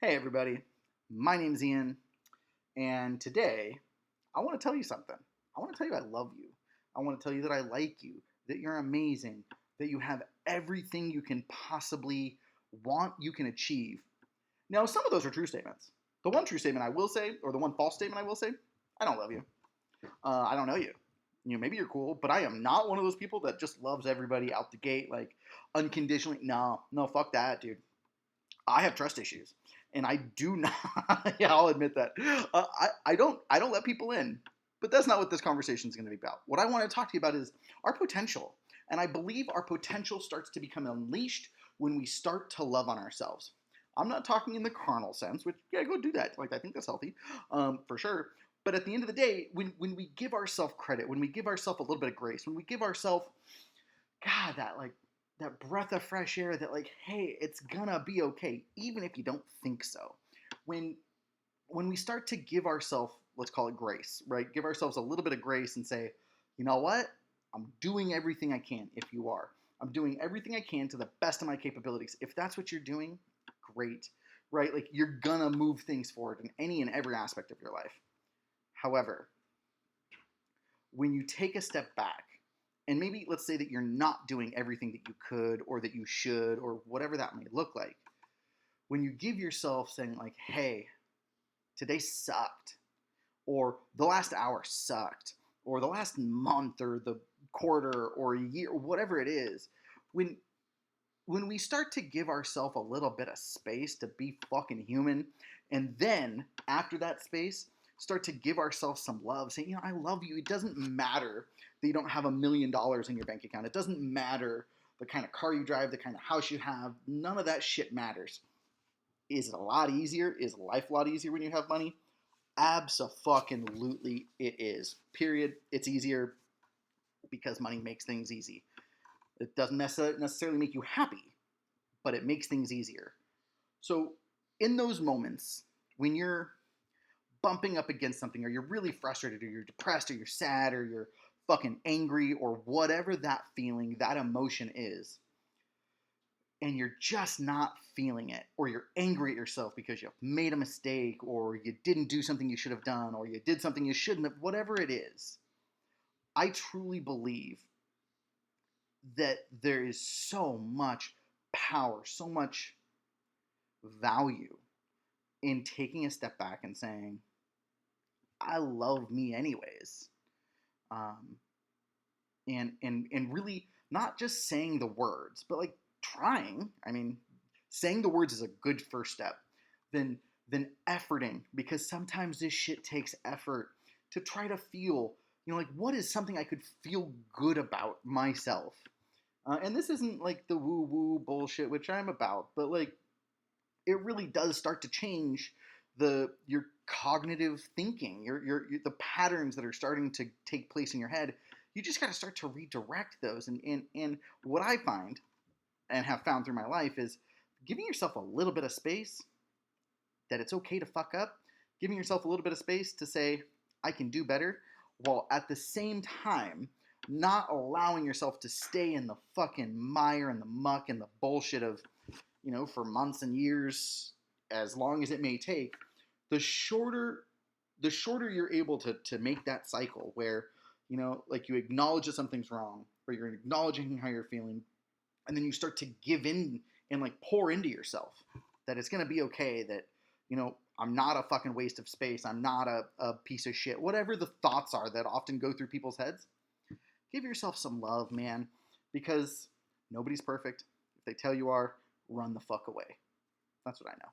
Hey everybody, my name's Ian, and today I want to tell you something. I want to tell you I love you. I want to tell you that I like you, that you're amazing, that you have everything you can possibly want, you can achieve. Now, some of those are true statements. The one true statement I will say, or the one false statement I will say, I don't love you. I don't know you. Maybe you're cool, but I am not one of those people that just loves everybody out the gate, like unconditionally. No, no, fuck that, dude. I have trust issues, and I do not. Yeah, I'll admit that. I don't let people in, but that's not what this conversation is going to be about. What I want to talk to you about is our potential, and I believe our potential starts to become unleashed when we start to love on ourselves. I'm not talking in the carnal sense, which yeah, go do that. Like I think that's healthy, for sure. But at the end of the day, when we give ourselves credit, when we give ourselves a little bit of grace, when we give ourselves God, that breath of fresh air that like, hey, it's gonna be okay, even if you don't think so. When when we start to give ourselves, let's call it grace, right? Give ourselves a little bit of grace and say, you know what? I'm doing everything I can if you are. I'm doing everything I can to the best of my capabilities. If that's what you're doing, great. Right? Like you're gonna move things forward in any and every aspect of your life. However, when you take a step back and maybe let's say that you're not doing everything that you could or that you should or whatever that may look like, when you give yourself saying like, hey, today sucked, or the last hour sucked, or the last month or the quarter or a year, whatever it is, when when we start to give ourselves a little bit of space to be fucking human, and then after that space, start to give ourselves some love, saying, I love you. It doesn't matter that you don't have $1 million in your bank account. It doesn't matter the kind of car you drive, the kind of house you have. None of that shit matters. Is it a lot easier? Is life a lot easier when you have money? Abso-fucking-lutely it is. Period. It's easier because money makes things easy. It doesn't necessarily make you happy, but it makes things easier. So in those moments when you're bumping up against something or you're really frustrated or you're depressed or you're sad or you're fucking angry or whatever that feeling, that emotion is, and you're just not feeling it, or you're angry at yourself because you made a mistake or you didn't do something you should have done or you did something you shouldn't have, whatever it is, I truly believe that there is so much power, so much value in taking a step back and saying, I love me anyways. Um, and really not just saying the words, but like trying. I mean, saying the words is a good first step. Then efforting, because sometimes this shit takes effort to try to feel, like what is something I could feel good about myself. And this isn't like the woo woo bullshit which I'm about, but like it really does start to change your cognitive thinking, your the patterns that are starting to take place in your head. You just got to start to redirect those. And what I find and have found through my life is giving yourself a little bit of space, that it's okay to fuck up, giving yourself a little bit of space to say, I can do better, while at the same time not allowing yourself to stay in the fucking mire and the muck and the bullshit of, for months and years, as long as it may take, the shorter you're able to make that cycle where, like you acknowledge that something's wrong, or you're acknowledging how you're feeling, and then you start to give in and like pour into yourself that it's going to be okay, that, I'm not a fucking waste of space, I'm not a piece of shit, whatever the thoughts are that often go through people's heads. Give yourself some love, man, because nobody's perfect. If they tell you are, run the fuck away. That's what I know.